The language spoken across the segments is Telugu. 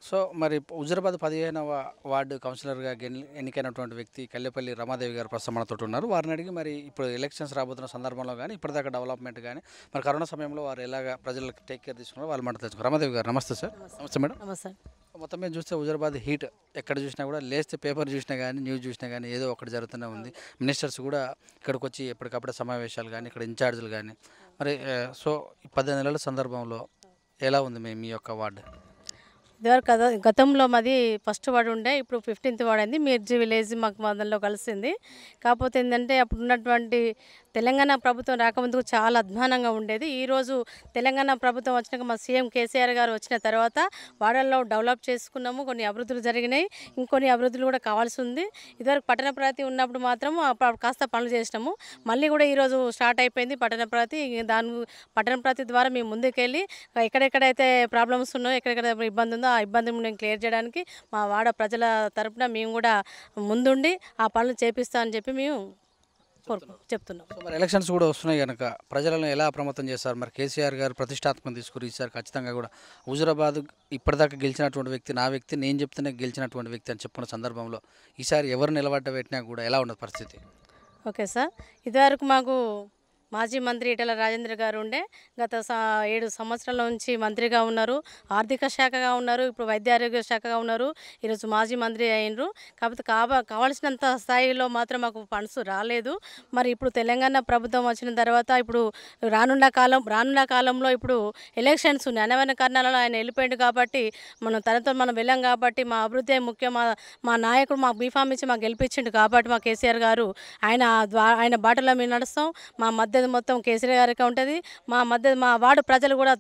సో మరి హుజురాబాద్ 15వ వార్డు కౌన్సిలర్గా ఎన్నికైనటువంటి వ్యక్తి కల్లెపల్లి రమాదేవి గారు ప్రస్తుతం మనతో ఉన్నారు. వారిని అడిగి మరి ఇప్పుడు ఎలక్షన్స్ రాబోతున్న సందర్భంలో కానీ ఇప్పటిదాకా డెవలప్మెంట్ కానీ మరి కరోనా సమయంలో వారు ఎలాగ ప్రజలకు టేక్ కేర్ తీసుకున్నారో వాళ్ళు మాట తెలుసుకున్నారు. రమాదేవి గారు నమస్తే సార్. నమస్తే మేడం. నమస్తే. మొత్తం మీద చూస్తే హుజురాబాద్ హీట్ ఎక్కడ చూసినా కూడా లేస్తే పేపర్ చూసినా కానీ న్యూస్ చూసినా కానీ ఏదో ఒకటి జరుగుతూనే ఉంది. మినిస్టర్స్ కూడా ఇక్కడికి వచ్చి ఎప్పటికప్పుడు సమావేశాలు కానీ ఇక్కడ ఇన్ఛార్జీలు కానీ మరి సో 18 నెలల సందర్భంలో ఎలా ఉంది మీ యొక్క వార్డు? ఇదివరకు గతంలో మాది ఫస్ట్ వార్డు ఉండే, ఇప్పుడు 15th వార్డు అయింది. మిర్జి విలేజ్ మాకు మొదల్లో కలిసింది. కాకపోతే ఏంటంటే అప్పుడు ఉన్నటువంటి తెలంగాణ ప్రభుత్వం రాకముందుకు చాలా అధ్వానంగా ఉండేది. ఈరోజు తెలంగాణ ప్రభుత్వం వచ్చినాక మా సీఎం కేసీఆర్ గారు వచ్చిన తర్వాత వార్డుల్లో డెవలప్ చేసుకున్నాము. కొన్ని అభివృద్ధులు జరిగినాయి, ఇంకొన్ని అభివృద్ధులు కూడా కావాల్సి ఉంది. ఇదివరకు పట్టణ ప్రగతి ఉన్నప్పుడు మాత్రం కాస్త పనులు చేసినాము. మళ్ళీ కూడా ఈరోజు స్టార్ట్ అయిపోయింది పట్టణ ప్రగతి. పట్టణ ప్రగతి ద్వారా మేము ముందుకెళ్ళి ఎక్కడెక్కడైతే ప్రాబ్లమ్స్ ఉన్నాయో, ఎక్కడెక్కడ ఇబ్బంది ఉందో ఆ ఇబ్బందిని మేము క్లియర్ చేయడానికి మా వాడ ప్రజల తరపున మేము కూడా ముందుండి ఆ పనులు చేపిస్తామని చెప్పి మేము చెప్తున్నాం. మరి ఎలక్షన్స్ కూడా వస్తున్నాయి కనుక ప్రజలను ఎలా అప్రమత్తం చేస్తారు? మరి కేసీఆర్ గారు ప్రతిష్టాత్మకం తీసుకుని ఈసారి ఖచ్చితంగా కూడా హుజురాబాద్ ఇప్పటిదాకా గెలిచినటువంటి వ్యక్తి నా వ్యక్తి, నేను చెప్తేనే గెలిచినటువంటి వ్యక్తి అని చెప్పుకున్న సందర్భంలో ఈసారి ఎవరు నిలబడ్డ కూడా ఎలా ఉండదు పరిస్థితి? ఓకే సార్, ఇదివరకు మాకు మాజీ మంత్రి ఈటెల రాజేంద్ర గారు ఉండే, గత 7 సంవత్సరాల నుంచి మంత్రిగా ఉన్నారు, ఆర్థిక శాఖగా ఉన్నారు, ఇప్పుడు వైద్య ఆరోగ్య శాఖగా ఉన్నారు, ఈరోజు మాజీ మంత్రి అయినరు. కాకపోతే కావాల్సినంత స్థాయిలో మాత్రం మాకు ఫండ్స్ రాలేదు. మరి ఇప్పుడు తెలంగాణ ప్రభుత్వం వచ్చిన తర్వాత ఇప్పుడు రానున్న కాలంలో ఇప్పుడు ఎలక్షన్స్ ఉన్నాయి. అనవైన కారణాలలో ఆయన వెళ్ళిపోయాడు కాబట్టి తనతో మనం వెళ్ళాం కాబట్టి మా అభివృద్ధి ముఖ్యం. మా నాయకుడు మాకు బీఫామ్ ఇచ్చి మాకు గెలిపించిండు కాబట్టి మా కేసీఆర్ గారు ఆయన బాటలో మేము నడుస్తాం. మా మధ్య మొత్తం కేసీఆర్ గారికి ఉంటుంది. మా వార్డు ప్రజలు కూడా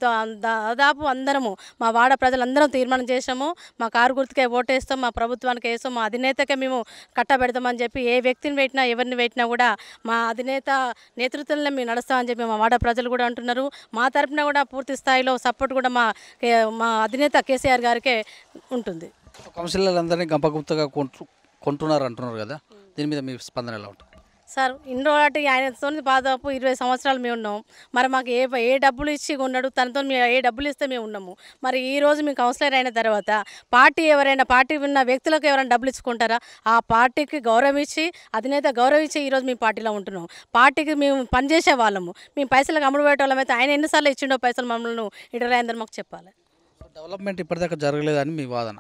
దాదాపు అందరము మా వార్డు ప్రజలందరం తీర్మానం చేసాము. మా కారు గుర్తుకే ఓటేస్తాం, మా ప్రభుత్వానికి వేస్తాం, మా అధినేతకే మేము కట్టబెడతామని చెప్పి ఏ వ్యక్తిని పెట్టినా ఎవరిని పెట్టినా కూడా మా అధినేత నేతృత్వంలో మేము నడుస్తామని చెప్పి మా వార్డు ప్రజలు కూడా అంటున్నారు. మా తరపున కూడా పూర్తి స్థాయిలో సపోర్ట్ కూడా మా అధినేత కేసీఆర్ గారికే ఉంటుంది. కౌన్సిలర్లందరినీ గంపగుప్తగా కొంటున్నారు అంటున్నారు కదా, దీని మీద మీ స్పందన ఎలా ఉంటుంది? సార్, ఇన్ని రోజులు ఆయనతో దాదాపు 20 సంవత్సరాలు మేము ఉన్నాం. మరి మాకు ఏ డబ్బులు ఇచ్చి ఉన్నాడు, తనతో మేము ఏ డబ్బులు ఇస్తే మేము ఉన్నాము. మరి ఈరోజు మేము కౌన్సిలర్ అయిన తర్వాత పార్టీ ఉన్న వ్యక్తులకు ఎవరైనా డబ్బులు ఇచ్చుకుంటారా? ఆ పార్టీకి గౌరవించి అధినేత గౌరవించి ఈరోజు మేము పార్టీలో ఉంటున్నాం. పార్టీకి మేము పనిచేసే వాళ్ళము, మేము పైసలకు అమ్ముడు పెట్టేవాళ్ళం. అయితే ఆయన ఎన్నిసార్లు ఇచ్చిండో పైసలు మమ్మల్ని ఈటెల రాజేందర్ మాకు చెప్పాలి. డెవలప్మెంట్ ఇప్పటిదాకా జరగలేదని మీ వాదన.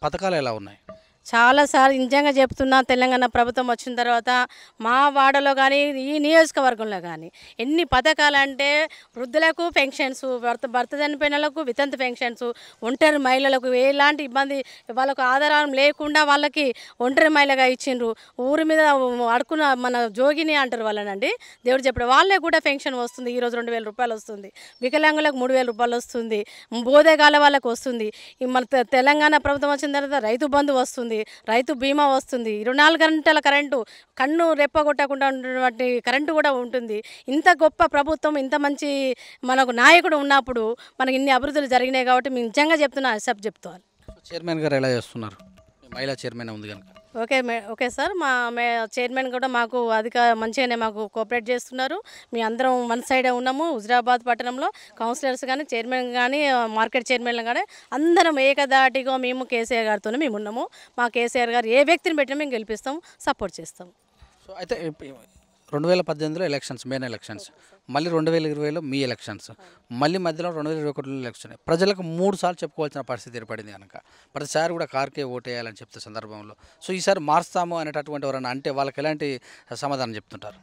పథకాలు ఎలా ఉన్నాయి? చాలాసార్లు నిజంగా చెప్తున్నా, తెలంగాణ ప్రభుత్వం వచ్చిన తర్వాత మా వాడలో కానీ ఈ నియోజకవర్గంలో కానీ ఎన్ని పథకాలు అంటే వృద్ధులకు పెన్షన్స్, భర్త చనిపోయిన వాళ్ళకు వితంతు పెన్షన్స్, ఒంటరి మహిళలకు ఎలాంటి ఇబ్బంది వాళ్ళకు ఆధారం లేకుండా వాళ్ళకి ఒంటరి మహిళగా ఇచ్చిండ్రు. ఊరి మీద అడుకున్న మన జోగిని అంటారు వాళ్ళనండి, దేవుడు చెప్పాడు, వాళ్ళే కూడా పెన్షన్ వస్తుంది. ఈరోజు 2000 రూపాయలు వస్తుంది. వికలాంగులకు 3000 రూపాయలు వస్తుంది. బోధేగాల వాళ్ళకు వస్తుంది. మన తెలంగాణ ప్రభుత్వం వచ్చిన తర్వాత రైతు బంధు వస్తుంది, రైతు బీమా వస్తుంది, 24 గంటల కరెంటు, కన్ను రెప్పగొట్టకుండా ఉన్నటువంటి కరెంటు కూడా ఉంటుంది. ఇంత గొప్ప ప్రభుత్వం, ఇంత మంచి మనకు నాయకుడు ఉన్నప్పుడు మనకి ఇన్ని అభివృద్ధులు జరిగినాయి కాబట్టి మేము నిజంగా చెప్తున్నా, అక్సెప్ట్ చెప్తాను. చైర్మన్ గారు ఎలా చేస్తున్నారు? మహిళా చైర్మన్ ఉంది కనుక. ఓకే సార్, మా చైర్మన్ కూడా మాకు మంచిగానే మాకు కోఆపరేట్ చేస్తున్నారు. మీ అందరం వన్ సైడే ఉన్నాము. హుజురాబాద్ పట్టణంలో కౌన్సిలర్స్ కానీ, చైర్మన్ కానీ, మార్కెట్ చైర్మన్లు కానీ అందరం ఏకదాటిగా మేము కేసీఆర్ గారితోనే మేము ఉన్నాము. మా కేసీఆర్ గారు ఏ వ్యక్తిని పెట్టినా మేము గెలిపిస్తాం, సపోర్ట్ చేస్తాం. సో అయితే 2018లో ఎలక్షన్స్, మెయిన్ ఎలక్షన్స్, మళ్ళీ 2020లో మీ ఎలక్షన్స్, మళ్ళీ మధ్యలో 2021లో ఎలక్షన్. ప్రజలకు 3 సార్లు చెప్పుకోవాల్సిన పరిస్థితి ఏర్పడింది కనుక ప్రతిసారి కూడా కార్కే ఓటేయాలని చెప్తే సందర్భంలో సో ఈసారి మారుస్తాము అనేటటువంటి ఎవరన్నా అంటే వాళ్ళకి ఎలాంటి సమాధానం చెప్తుంటారు?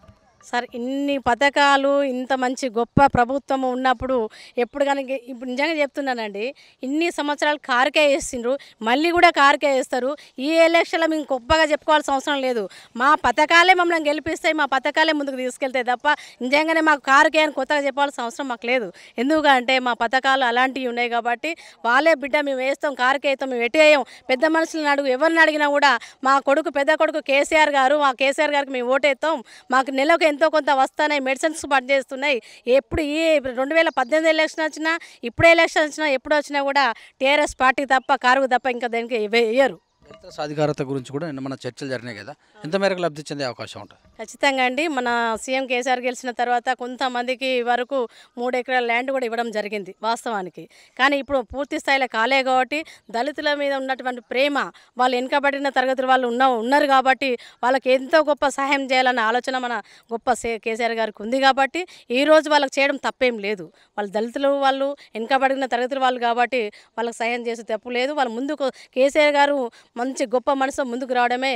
సార్, ఇన్ని పథకాలు, ఇంత మంచి గొప్ప ప్రభుత్వం ఉన్నప్పుడు ఎప్పుడు కానీ ఇప్పుడు నిజంగా చెప్తున్నానండి, ఇన్ని సంవత్సరాలు కారుకే వేసిండ్రు, మళ్ళీ కూడా కారుకే వేస్తారు. ఈ ఎలక్షన్లో మేము గొప్పగా చెప్పుకోవాల్సిన అవసరం లేదు. మా పథకాలే మమ్మల్ని గెలిపిస్తాయి, మా పథకాలే ముందుకు తీసుకెళ్తాయి తప్ప నిజంగానే మాకు కారుకే అని కొత్తగా చెప్పాల్సిన అవసరం మాకు లేదు. ఎందుకంటే మా పథకాలు అలాంటివి ఉన్నాయి కాబట్టి వాళ్ళే బిడ్డ మేము వేస్తాం, కారుకే వేస్తాం, మేము ఎట్టేయం. పెద్ద మనుషులను అడుగు, ఎవరిని అడిగినా కూడా మా పెద్ద కొడుకు కేసీఆర్ గారు, మా కేసీఆర్ గారికి మేము ఓటేస్తాం, మాకు నెలకు ఎంతో కొంత వస్తున్నాయి, మెడిసిన్స్ పనిచేస్తున్నాయి. ఎప్పుడు ఈ 2018 ఎలక్షన్ వచ్చినా, ఇప్పుడే ఎలక్షన్ వచ్చినా, ఎప్పుడు వచ్చినా కూడా టీఆర్ఎస్ పార్టీ తప్ప, కారుకు తప్ప ఇంకా దానికి వేయరు. దళితుల సాధికారత గురించి కూడా నిన్న మన చర్చలు జరిగినాయి కదా, ఎంత మేరకు లబ్ధి చెందే అవకాశం ఉంటుంది? ఖచ్చితంగా అండి. మన సీఎం కేసీఆర్ గెలిచిన తర్వాత కొంతమందికి వరకు 3 ఎకరాల ల్యాండ్ కూడా ఇవ్వడం జరిగింది వాస్తవానికి. కానీ ఇప్పుడు పూర్తి స్థాయిలో కాలే కాబట్టి దళితుల మీద ఉన్నటువంటి ప్రేమ, వాళ్ళు వెనుకబడిన తరగతుల వాళ్ళు ఉన్నారు కాబట్టి వాళ్ళకి ఎంతో గొప్ప సహాయం చేయాలన్న ఆలోచన మన గొప్ప కేసీఆర్ గారికి ఉంది కాబట్టి ఈరోజు వాళ్ళకి చేయడం తప్పేం లేదు. వాళ్ళు దళితులు, వాళ్ళు వెనుకబడిన తరగతుల వాళ్ళు కాబట్టి వాళ్ళకి సహాయం చేసే తప్పు లేదు. వాళ్ళు ముందుకు కేసీఆర్ గారు మంచి గొప్ప మనసు ముందుకు రావడమే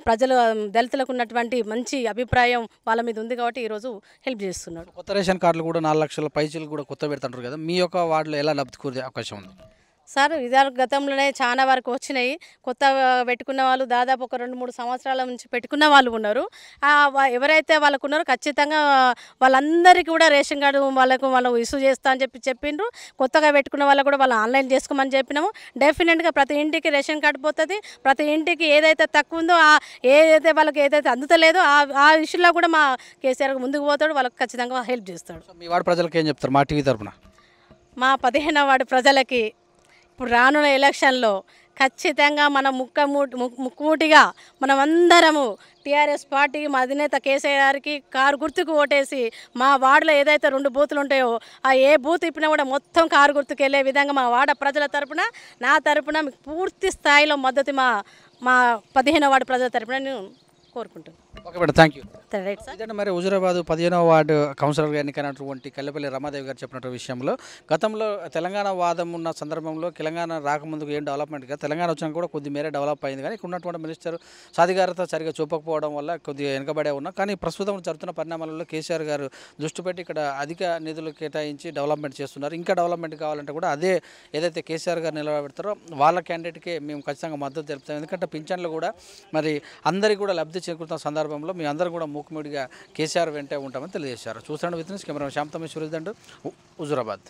ప్రజలు దళితులకు ఉన్నటువంటి మంచి అభిప్రాయం వాళ్ళ మీద ఉంది కాబట్టి ఈరోజు హెల్ప్ చేస్తున్నాడు. కొత్త రేషన్ కార్డులు కూడా 4 లక్షల పైచీలు కూడా కొత్త పెడుతుంటారు కదా, మీ యొక్క వార్డులో ఎలా లబ్ధి కోరే అవకాశం ఉంది? సార్ గతంలోనే చాలా వరకు వచ్చినాయి. కొత్త పెట్టుకున్న వాళ్ళు దాదాపు ఒక 2-3 సంవత్సరాల నుంచి పెట్టుకున్న వాళ్ళు ఉన్నారు. ఎవరైతే వాళ్ళకు ఉన్నారో ఖచ్చితంగా వాళ్ళందరికీ కూడా రేషన్ కార్డు వాళ్ళు ఇష్యూ చేస్తా అని చెప్పిండ్రు. కొత్తగా పెట్టుకున్న వాళ్ళకు కూడా వాళ్ళు ఆన్లైన్ చేసుకోమని చెప్పినాము. డెఫినెట్గా ప్రతి ఇంటికి రేషన్ కార్డు పోతుంది. ప్రతి ఇంటికి ఏదైతే తక్కువ ఉందో వాళ్ళకి ఏదైతే అందుతలేదో ఆ ఇష్యూలో కూడా మా కేసీఆర్ ముందుకు పోతాడు, వాళ్ళకి ఖచ్చితంగా హెల్ప్ చేస్తాడు. మీ వార్డు ప్రజలకు ఏం చెప్తారు మా టీవీ తరఫున? మా 15వ వార్డు ప్రజలకి ఇప్పుడు రానున్న ఎలక్షన్లో ఖచ్చితంగా మనం ముక్కుముటిగా మనమందరము టీఆర్ఎస్ పార్టీకి మా అధినేత కేసీఆర్కి కారు గుర్తుకు ఓటేసి మా వార్డులో ఏదైతే 2 బూతులు ఉంటాయో ఏ బూత్ ఇప్పినా కూడా మొత్తం కారు గుర్తుకు వెళ్ళే విధంగా మా వార్డు ప్రజల తరపున నా తరపున పూర్తి స్థాయిలో మద్దతు మా 15వ వార్డు ప్రజల తరపున నేను కోరుకుంటున్నాను. Okay madam, thank you. Right sir. ఇదంటే మరి హుజూరాబాద్ 15వ వార్డు కౌన్సిలర్గా ఎన్నికైనటువంటి కల్లెపల్లి రమాదేవి గారు చెప్పినట్టు విషయంలో గతంలో తెలంగాణ వాదం ఉన్న సందర్భంలో తెలంగాణ రాకముందుకు ఏం డెవలప్మెంట్గా తెలంగాణ వచ్చినాక కూడా కొద్ది మేర డెవలప్ అయింది, కానీ ఇక్కడ ఉన్నటువంటి మినిస్టర్ సాధికారత సరిగా చూపకపోవడం వల్ల కొద్దిగా వెనుకబడే ఉన్నా. కానీ ప్రస్తుతం జరుగుతున్న పరిణామాలలో కేసీఆర్ గారు దృష్టి పెట్టి ఇక్కడ అధిక నిధులు కేటాయించి డెవలప్మెంట్ చేస్తున్నారు. ఇంకా డెవలప్మెంట్ కావాలంటే కూడా అదే ఏదైతే కేసీఆర్ గారు నిలబెడతారో వాళ్ళ క్యాండిడేట్కే మేము ఖచ్చితంగా మద్దతు తెలుపుతాం. ఎందుకంటే పింఛన్లు కూడా మరి అందరికీ కూడా లబ్ధి చేకూరుతున్న సందర్భంలో మీ అందరూ కూడా మూకుముడిగా కేసీఆర్ వెంటే ఉంటామని తెలియజేశారు. చూస్తున్నాను with camera Shyam tameshiwari Dandu, Huzurabad.